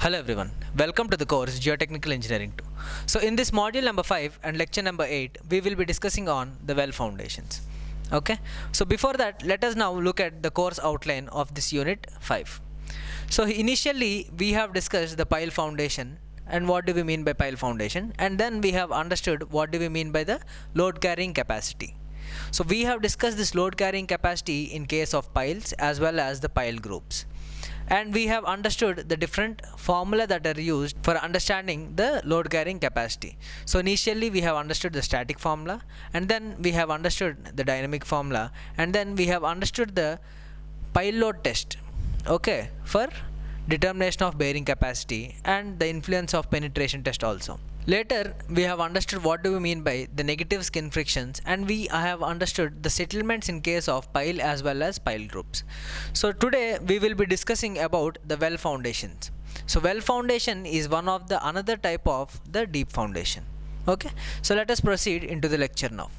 Hello everyone, welcome to the course Geotechnical Engineering 2. So in this module number 5 and lecture number 8, we will be discussing on the well foundations. Okay, so before that, let us now look at the course outline of this unit 5. So initially we have discussed the pile foundation and what do we mean by pile foundation, and then we have understood what do we mean by the load carrying capacity. So we have discussed this load carrying capacity in case of piles as well as the pile groups, and we have understood the different formula that are used for understanding the load carrying capacity. So initially we have understood the static formula, and then we have understood the dynamic formula, and then we have understood the pile load test, okay, for determination of bearing capacity and the influence of penetration test also. Later we have understood what do we mean by the negative skin frictions, and we have understood the settlements in case of pile as well as pile groups. So today we will be discussing about the well foundations. So well foundation is one of the another type of the deep foundation. Okay, so let us proceed into the lecture now.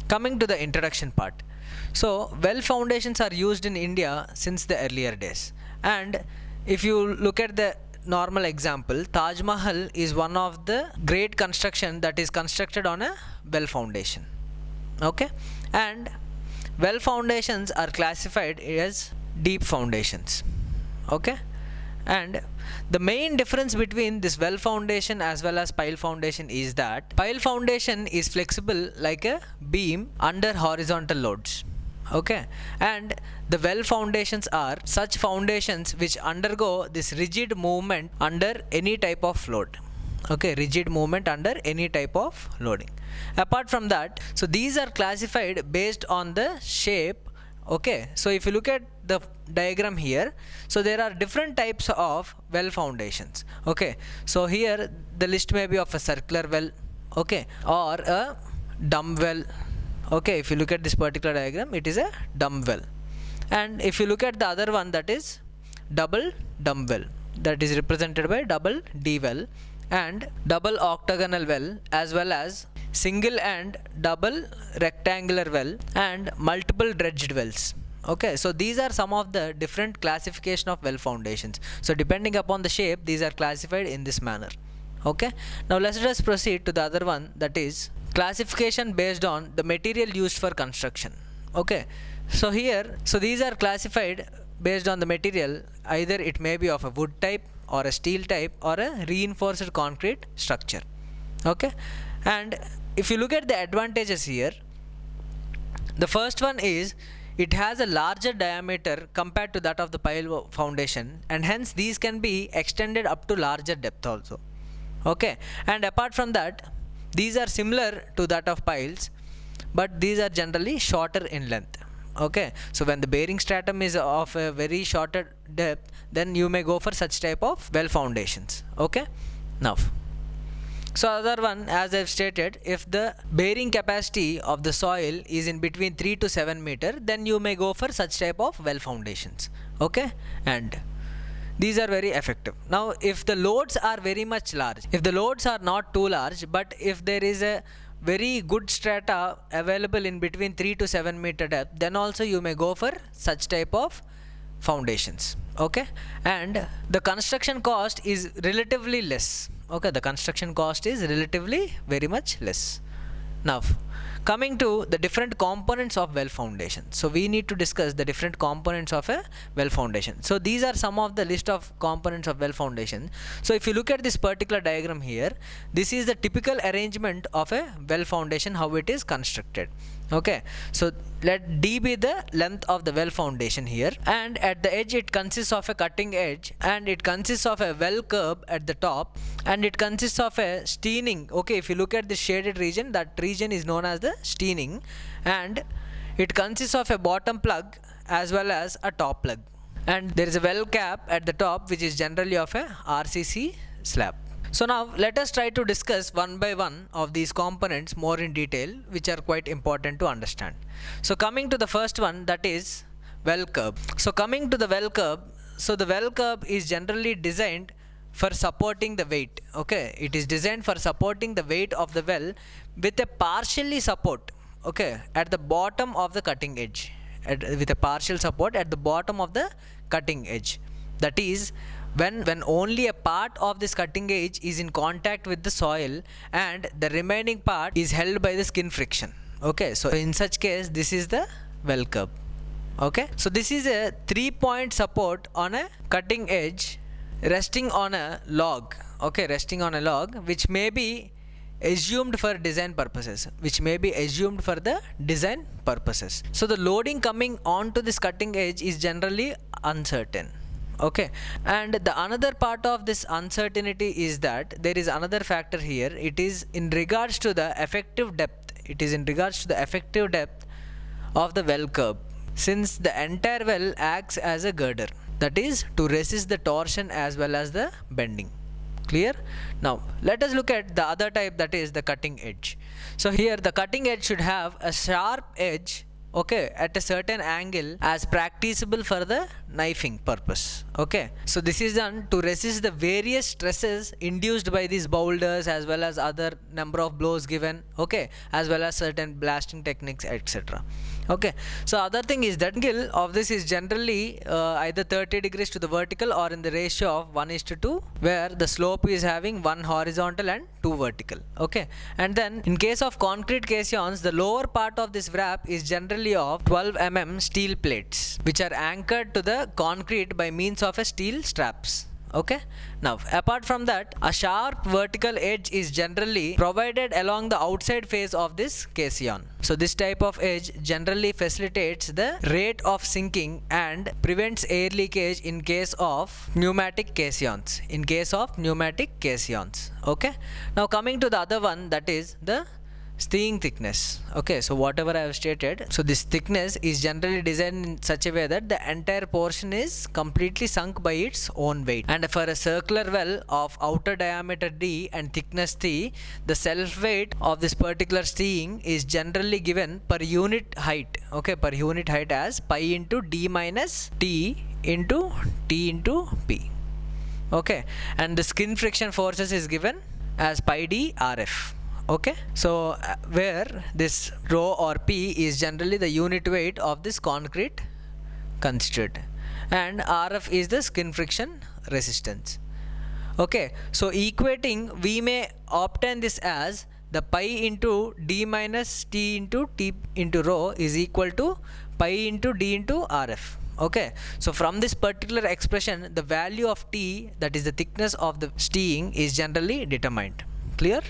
Coming to the introduction part. So well foundations are used in India since the earlier days, and if you look at the normal example, Taj Mahal is one of the great construction that is constructed on a well foundation. Okay, and well foundations are classified as deep foundations. Okay, and the main difference between this well foundation as well as pile foundation is that pile foundation is flexible like a beam under horizontal loads. Okay, and the well foundations are such foundations which undergo this rigid movement under any type of load. Okay, rigid movement under any type of loading. Apart from that, so these are classified based on the shape. Okay, so if you look at the diagram here, so there are different types of well foundations. Okay, so here the list may be of a circular well, okay, or a dumb well. Okay, if you look at this particular diagram, it is a dumb well, and if you look at the other one, that is double dumb well, that is represented by double D well, and double octagonal well, as well as single and double rectangular well, and multiple dredged wells. Okay, so these are some of the different classification of well foundations. So depending upon the shape, these are classified in this manner. Okay, now let's just proceed to the other one, that is classification based on the material used for construction. Okay, so here, so these are classified based on the material, either it may be of a wood type or a steel type or a reinforced concrete structure. Okay, and if you look at the advantages here, the first one is it has a larger diameter compared to that of the pile foundation, and hence these can be extended up to larger depth also. Okay, and apart from that, these are similar to that of piles, but these are generally shorter in length. Okay, so when the bearing stratum is of a very shorter depth, then you may go for such type of well foundations. Okay, now, so other one, as I've stated, if the bearing capacity of the soil is in between 3 to 7 meter, then you may go for such type of well foundations. Okay, and these are very effective. Now if the loads are very much large, if the loads are not too large, but if there is a very good strata available in between 3 to 7 meter depth, then also you may go for such type of foundations. Okay, and the construction cost is relatively less. Okay, the construction cost is relatively very much less. Now coming to the different components of well foundation, so we need to discuss the different components of a well foundation. So these are some of the list of components of well foundation. So if you look at this particular diagram here, this is the typical arrangement of a well foundation, how it is constructed. Okay, so let D be the length of the well foundation here, and at the edge it consists of a cutting edge, and it consists of a well curb at the top, and it consists of a steining. Okay, if you look at the shaded region, that region is known as the steining, and it consists of a bottom plug as well as a top plug, and there is a well cap at the top, which is generally of a RCC slab. So now let us try to discuss one by one of these components more in detail, which are quite important to understand. So coming to the first one, that is well curb. So coming to the well curb, so the well curb is generally designed for supporting the weight. Okay, it is designed for supporting the weight of the well with a partially support, okay, at the bottom of the cutting edge, with a partial support at the bottom of the cutting edge. That is when only a part of this cutting edge is in contact with the soil and the remaining part is held by the skin friction. Okay, so in such case this is the well curb. Okay, so this is a 3-point support on a cutting edge resting on a log. Okay, resting on a log which may be assumed for design purposes, so the loading coming onto this cutting edge is generally uncertain. Okay, and the another part of this uncertainty is that there is another factor here. It is in regards to the effective depth of the well curb, since the entire well acts as a girder, that is to resist the torsion as well as the bending. Clear? Now let us look at the other type, that is the cutting edge. So here the cutting edge should have a sharp edge, okay, at a certain angle as practicable for the knifing purpose. Okay, so this is done to resist the various stresses induced by these boulders as well as other number of blows given, okay, as well as certain blasting techniques, etc. Okay, so other thing is that angle of this is generally either 30 degrees to the vertical or in the ratio of 1:2, where the slope is having 1 horizontal and 2 vertical. Okay, and then in case of concrete caissons, the lower part of this wrap is generally of 12 steel plates which are anchored to the concrete by means of a steel straps. Okay, now apart from that, a sharp vertical edge is generally provided along the outside face of this caisson. So this type of edge generally facilitates the rate of sinking and prevents air leakage in case of pneumatic caissons. Okay, now coming to the other one, that is the staying thickness. Okay, so whatever I have stated, so this thickness is generally designed in such a way that the entire portion is completely sunk by its own weight, and for a circular well of outer diameter d and thickness t, the self weight of this particular staying is generally given per unit height. Okay, per unit height as pi into d minus t into p. Okay, and the skin friction forces is given as pi d rf. Okay, so where this rho or p is generally the unit weight of this concrete constituent, and rf is the skin friction resistance. Okay, so equating, we may obtain this as the pi into d minus t into rho is equal to pi into d into rf. Okay, so from this particular expression, the value of t, that is the thickness of the staying, is generally determined. Clear?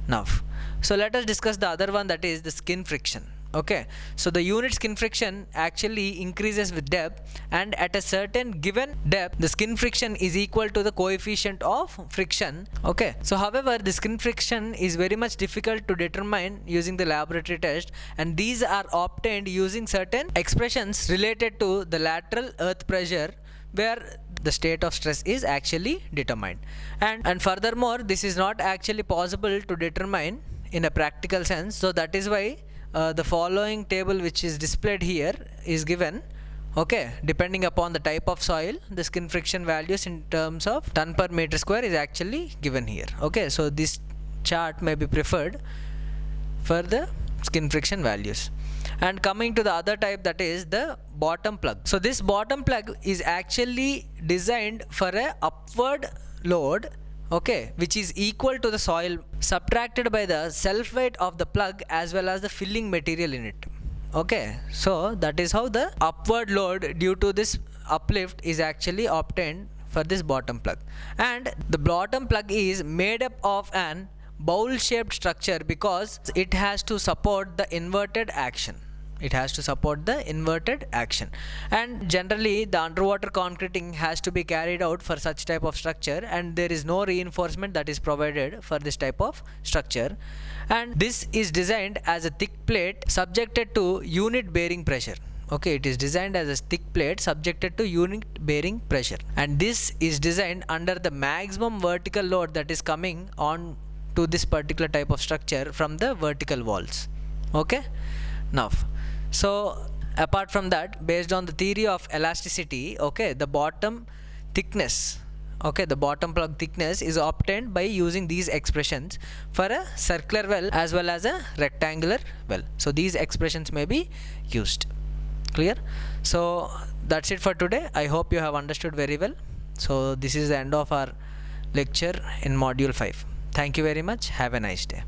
Now, so let us discuss the other one, that is the skin friction. Okay, so the unit skin friction actually increases with depth, and at a certain given depth the skin friction is equal to the coefficient of friction. Okay, so however the skin friction is very much difficult to determine using the laboratory test, and these are obtained using certain expressions related to the lateral earth pressure, where the state of stress is actually determined, and furthermore this is not actually possible to determine in a practical sense. So that is why the following table which is displayed here is given. Okay, depending upon the type of soil, the skin friction values in terms of ton per meter square is actually given here. Okay, so this chart may be preferred for the skin friction values. And coming to the other type, that is the bottom plug. So this bottom plug is actually designed for a upward load, okay, which is equal to the soil subtracted by the self weight of the plug as well as the filling material in it. Okay, so that is how the upward load due to this uplift is actually obtained for this bottom plug. And the bottom plug is made up of an bowl shaped structure because it has to support the inverted action. And generally the underwater concreting has to be carried out for such type of structure, and there is no reinforcement that is provided for this type of structure, and this is designed as a thick plate subjected to unit bearing pressure. Okay, it is designed as a thick plate subjected to unit bearing pressure, and this is designed under the maximum vertical load that is coming on to this particular type of structure from the vertical walls. Okay, now so apart from that, based on the theory of elasticity, okay, the bottom thickness, okay, the bottom plug thickness is obtained by using these expressions for a circular well as well as a rectangular well. So these expressions may be used. Clear? So that's it for today. I hope you have understood very well. So this is the end of our lecture in module 5. Thank you very much. Have a nice day.